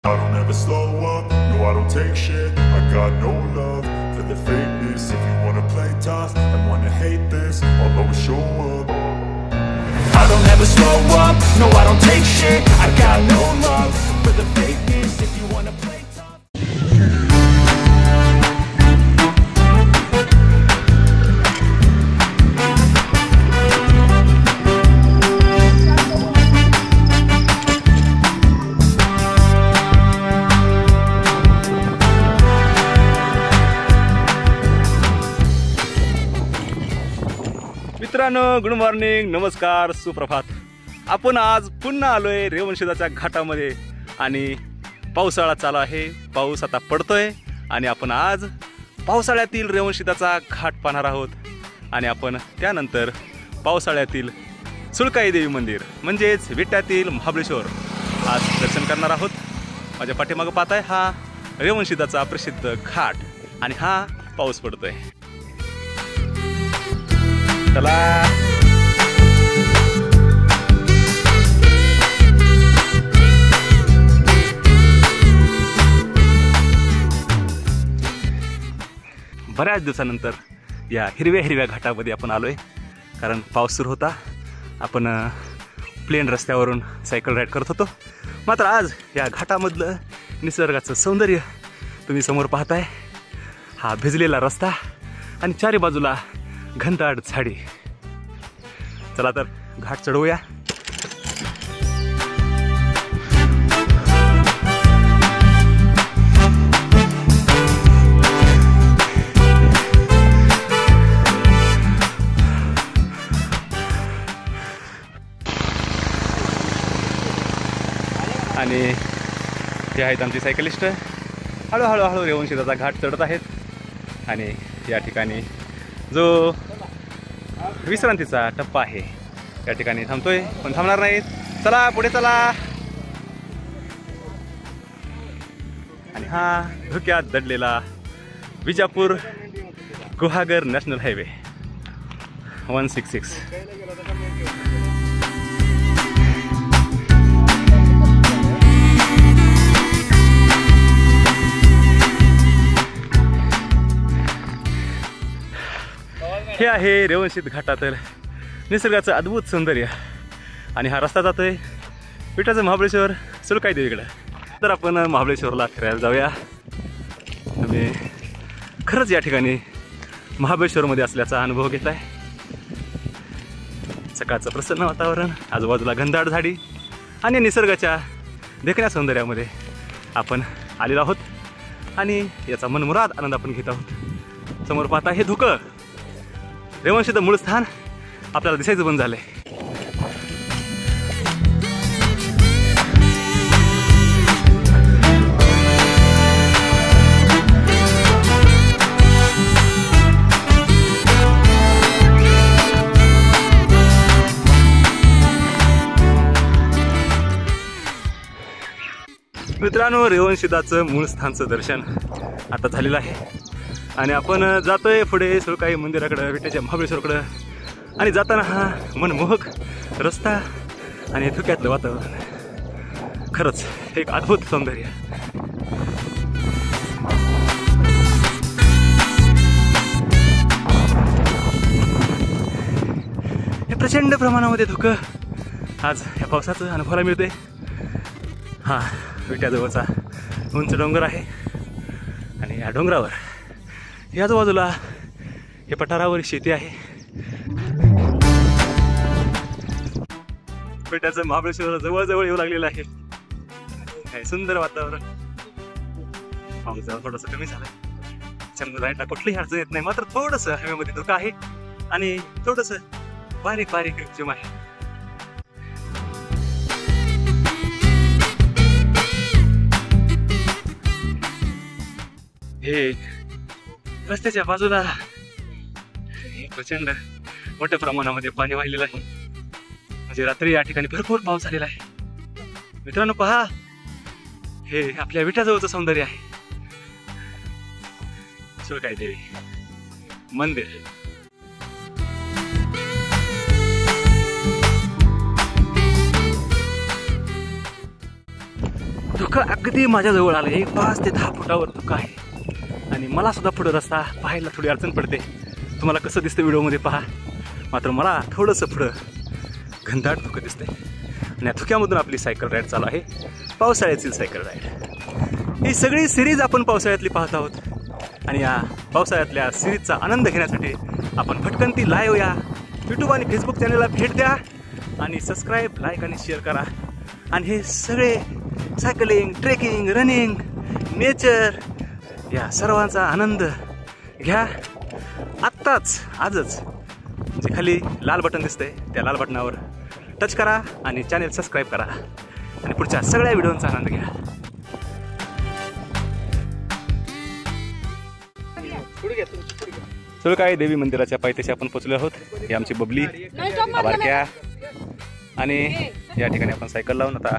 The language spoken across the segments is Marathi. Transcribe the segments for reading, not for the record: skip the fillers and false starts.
I don't ever slow up, no I don't take shit. I got no love for the fakeness. If you wanna play tough and wanna hate this, I'll always show up. I don't ever slow up, no I don't take shit. I got no love for the fakeness. If you wanna play tough. मित्रांनो, गुड मॉर्निंग, नमस्कार, सुप्रभात. आपण आज पुन्हा आलोय रेवणशिदाच्या घाटामध्ये आणि पावसाळा चालू आहे. पाऊस आता पडतोय आणि आपण आज पावसाळ्यातील रेवणशिदाचा घाट पाहणार आहोत. आणि आपण त्यानंतर पावसाळ्यातील सुळकाई देवी मंदिर म्हणजेच विट्यातील महाबळेश्वर आज दर्शन करणार आहोत. माझ्या पाठीमागं पाहताय हा रेवणशिदाचा प्रसिद्ध घाट आणि हा पाऊस पडतोय. चला बऱ्याच दिवसानंतर या हिरव्या घाटामध्ये आपण आलोय. कारण पाऊस सुरू होता. आपण प्लेन रस्त्यावरून सायकल राईड करत होतो. मात्र आज या घाटामधलं निसर्गाचं सौंदर्य तुम्ही समोर पाहताय. हा भिजलेला रस्ता आणि चारी बाजूला घनदाट झाडी. चला तर घाट चढवूया. आणि हे आहेत आमची सायकलिस्ट. हळूहळू रेवणशिदाचा घाट चढत आहेत. आणि या ठिकाणी जो विश्रांतीचा टप्पा आहे त्या ठिकाणी थांबतोय, पण थांबणार नाहीत. चला पुढे चला. आणि हा धुक्यात दडलेला विजापूर गुहागर नॅशनल हायवे 166. हे आहे रेवणशिद घाटातील निसर्गाचं अद्भुत सौंदर्य. आणि हा रस्ता जातोय विट्याचं महाबळेश्वर सुळकाई देवीकडे. तर आपण महाबळेश्वरला फिरायला जाऊया. तुम्ही खरंच या ठिकाणी महाबळेश्वरमध्ये असल्याचा अनुभव घेत आहे. सकाळचं प्रसन्न वातावरण, आजूबाजूला घनदाट झाडी आणि निसर्गाच्या देखण्या सौंदर्यामध्ये आपण आलेलो आहोत. आणि याचा मनमुराद आनंद आपण घेत आहोत. समोर पाहता हे धुकं रेवणशिद मूळ स्थान आपल्याला दिसायचं बंद झालंय. मित्रांनो, रेवणशिदाचं मूळ स्थानचं दर्शन आता झालेलं आहे. आणि आपण जातोय पुढे सुळकाई मंदिराकडं, विट्याच्या महाबळेश्वरकडं. आणि जाताना हा मनमोहक रस्ता आणि धुक्यातलं वातावरण खरंच एक अद्भुत सौंदर्य. हे प्रचंड प्रमाणामध्ये धुकं आज ह्या पावसाचं अनुभवायला मिळते. हा विट्याजवळचा उंच डोंगर आहे. आणि या डोंगरावर या बाजूला हे पठारावर शेती आहे. विट्याचं महाबळेश्वर जवळ येऊ लागलेलं आहे. हे सुंदर वातावरण. पाऊस थोडंसं कमी झालं. त्याच्यामुळे राईडला कुठलीही अडचण येत नाही. मात्र थोडंसं हवेमध्ये धुकं आहे आणि थोडंसं बारीक रिमझिम आहे. हे रस्त्याच्या बाजूला प्रचंड मोठ्या प्रमाणामध्ये पाणी वाहिलेलं आहे. म्हणजे रात्री या ठिकाणी भरपूर पाऊस झालेला आहे. मित्रांनो पहा, हे आपल्या विट्याजवळचं सौंदर्य आहे. सुळकाई देवी मंदिर. धुकं अगदी माझ्याजवळ आलं. 5 ते 10 फुटावर धुकं आहे आणि मला सुद्धा पुढं रस्ता पाहायला थोडी अडचण पडते. तुम्हाला कसं दिसतं व्हिडिओमध्ये पहा. मात्र मला थोडंसं पुढं घनदाट धुकं दिसतंय आणि या धुक्यामधून आपली सायकल राईड चालू आहे. पावसाळ्यातील सायकल राईड. ही सगळी सिरीज आपण पावसाळ्यातली पाहत आहोत आणि या पावसाळ्यातल्या सिरीजचा आनंद घेण्यासाठी आपण भटकंती लाईव्ह या यूट्यूब आणि फेसबुक चॅनलला भेट द्या आणि सबस्क्राईब, लाईक आणि शेअर करा. आणि हे सगळे सायकलिंग, ट्रेकिंग, रनिंग, नेचर या सर्वांचा आनंद घ्या. आत्ताच आजच जे खाली लाल बटन दिसतंय त्या लाल बटनावर टच करा आणि चॅनल सबस्क्राईब करा आणि पुढच्या सगळ्या व्हिडिओंचा आनंद घ्या. सुळकाई देवी मंदिराच्या पायथ्याशी आपण पोचलो आहोत. ही आमची बबली, बारक्या आणि या ठिकाणी आपण सायकल लावून आता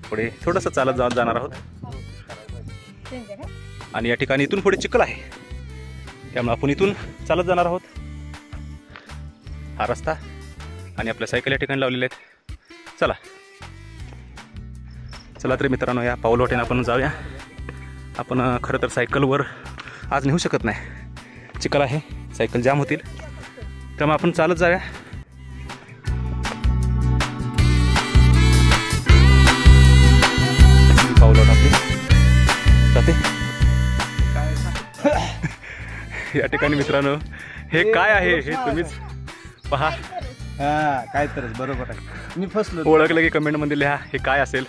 पुढे थोडंसं चालत जाणार आहोत. आणि या ठिकाणी इथून पुढे चिखल आहे त्यामुळे आपण इथून चालत जाणार आहोत. हा रस्ता आणि आपल्या सायकल या ठिकाणी लावलेल्या आहेत. चला तर मित्रांनो, या पाऊलवाटेने आपण जाऊया. आपण खरं तर सायकलवर आज नेऊ शकत नाही, चिखल आहे, सायकल जाम होतील, त्यामुळे आपण चालत जाऊया. पाऊलवाट आपली जाते. या ठिकाणी मित्रांनो हे काय आहे हे तुम्हीच पहा. काय तर बरोबर आहे. मी फसलो. ओळखलं की कमेंट मध्ये लिहा हे काय असेल.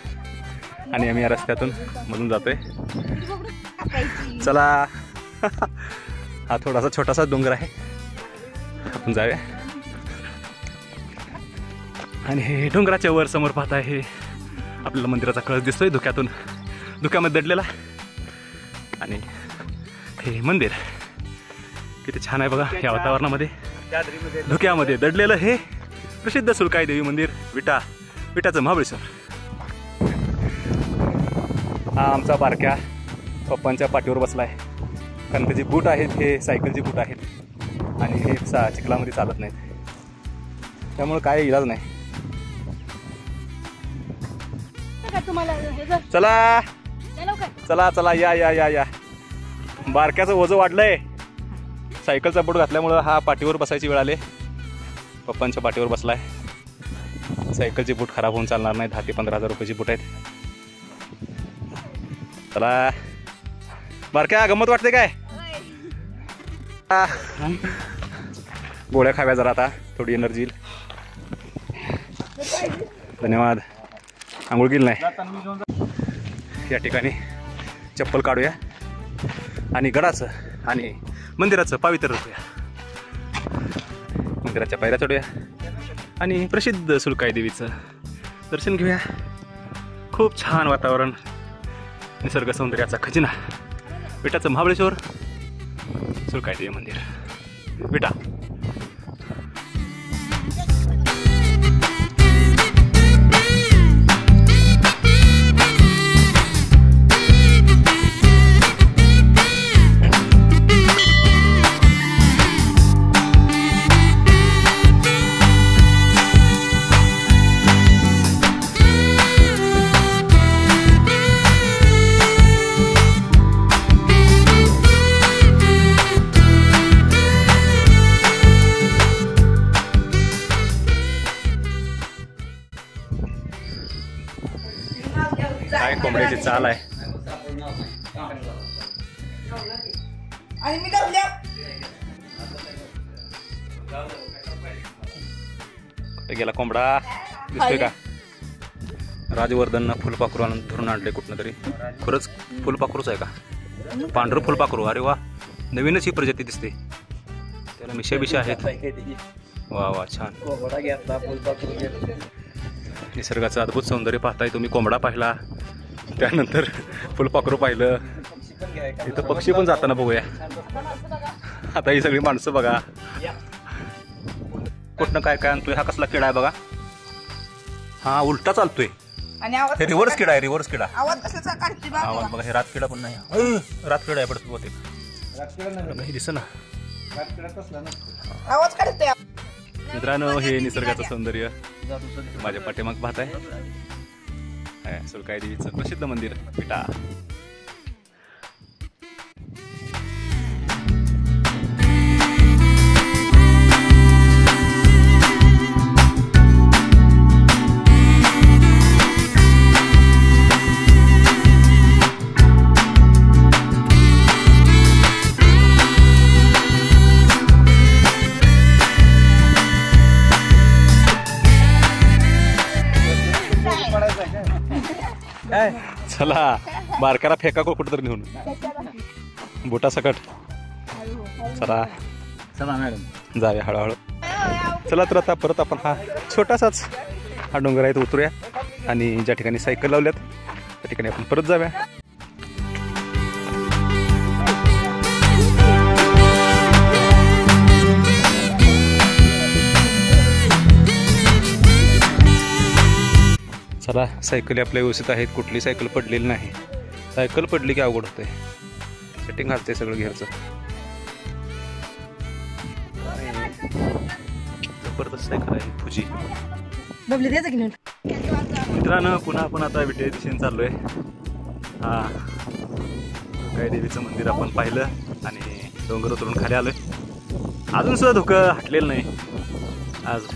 आणि आम्ही या रस्त्यातून मधून जातोय. चला. हा थोडासा छोटासा डोंगर आहे, आपण जाऊया. आणि हे डोंगराच्या वर समोर पाहताय हे आपल्याला मंदिराचा कळस दिसतोय धुक्यामध्ये दडलेला. आणि हे मंदिर किती छान आहे बघा. या वातावरणामध्ये धुक्यामध्ये दडलेलं हे प्रसिद्ध सुळकाई देवी मंदिर, विटाचं महाबळेश्वर. हा आमचा बारक्या पप्पांच्या पाठीवर बसलाय, कारण त्याचे बूट आहेत हे सायकलचे बूट आहेत आणि हे चिखलामध्ये चालत नाहीत, त्यामुळे काय इलाज नाही. चला चला चला या या या या. बारक्याचं वजन वाढलंय. सायकलचा बूट घातल्यामुळं हा पाठीवर बसायची वेळ आले. पप्पांच्या पाठीवर बसलाय. सायकलचे बूट खराब होऊन चालणार नाही. 10,000 ते 15,000 रुपयाची बूट आहेत. चला बारक्या, गंमत वाटते काय? गोळ्या खाव्या जरा आता, थोडी एनर्जी येईल. धन्यवाद. आंघोळ गेली नाही. या ठिकाणी चप्पल काढूया आणि गडाचं आणि मंदिराचं पावित्र्य रूपूया. मंदिराच्या पायऱ्या चढूया आणि प्रसिद्ध सुळकाई देवीचं दर्शन घेऊया. खूप छान वातावरण, निसर्ग सौंदर्याचा खजिना, विटाचं महाबळेश्वर, सुळकाई देवी मंदिर, विटा. काय कोंबड्याची चाल आहे. गेला कोंबडा दिसतोय का? राजवर्धन फुलपाखरू धरून आणले कुठनं तरी. खरंच फुलपाखरूच आहे का? पांढरं फुलपाखरू. अरे वा, नवीनच ही प्रजाती दिसते. त्याला मिशा बिशा आहेत. वा वा, छान. निसर्गाचं अद्भुत सौंदर्य पाहताय तुम्ही. कोंबडा पाहिला, त्यानंतर फुलपाखरू पाहिलं, इथं पक्षी पण जाताना बघूया. आता ही सगळी माणसं बघा. कुठनं काय काय आणतोय. हा कसला किडा आहे बघा. हा उलटा चालतोय. हे रिव्हर्स किडा आहे, रिव्हर्स किडा. आवाज बघा. हे रात किडा पण नाही. रात किडा आहे पडत बहुतेक. हे दिसत ना. मित्रांनो, हे निसर्गाचं सौंदर्य माझ्या पाठीमाग पाहताय सुळकाई देवीचं प्रसिद्ध मंदिर विटा. काय चला बारकाला फेका कुठं नेऊन बोटा सकट. चला चला मॅडम जाऊया हळूहळू. चला तर आता परत आपण हा छोटासाच हा डोंगर आहे तो उतरूया आणि ज्या ठिकाणी सायकल लावल्यात त्या ठिकाणी आपण परत जाऊया. चला सायकली आपल्या व्यवस्थित आहेत, कुठली सायकल पडलेली नाही. सायकल पडली की अवघड होते, सेटिंग घालते सगळं घेरचं. जबरदस्त सायकल आहे फुजी. मित्रांनो पुन्हा आपण आता विटे दिशेने चाललोय. हा काही देवीचं मंदिर आपण पाहिलं आणि डोंगर उतरून खाली आलोय. अजून सुद्धा धुकं हटलेलं नाही. आज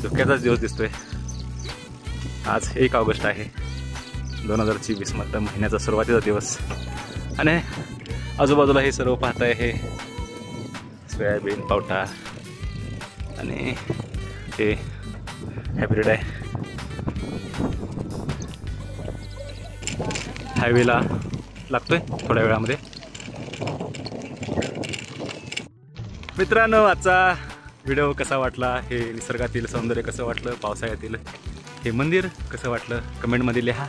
धुक्याचाच दिवस दिसतोय. आज 1 ऑगस्ट आहे 2024 मतलब महिन्याचा सुरुवातीचा दिवस. आणि आजूबाजूला हे सर्व पाहताय हे सोयाबीन पावटा आणि हे हायब्रिड आहे. हायवेला लागतोय थोड्या वेळामध्ये. मित्रांनो आजचा व्हिडिओ कसा वाटला, हे निसर्गातील सौंदर्य कसं वाटलं, पावसाळ्यातील हे मंदिर कसं वाटलं कमेंटमध्ये लिहा.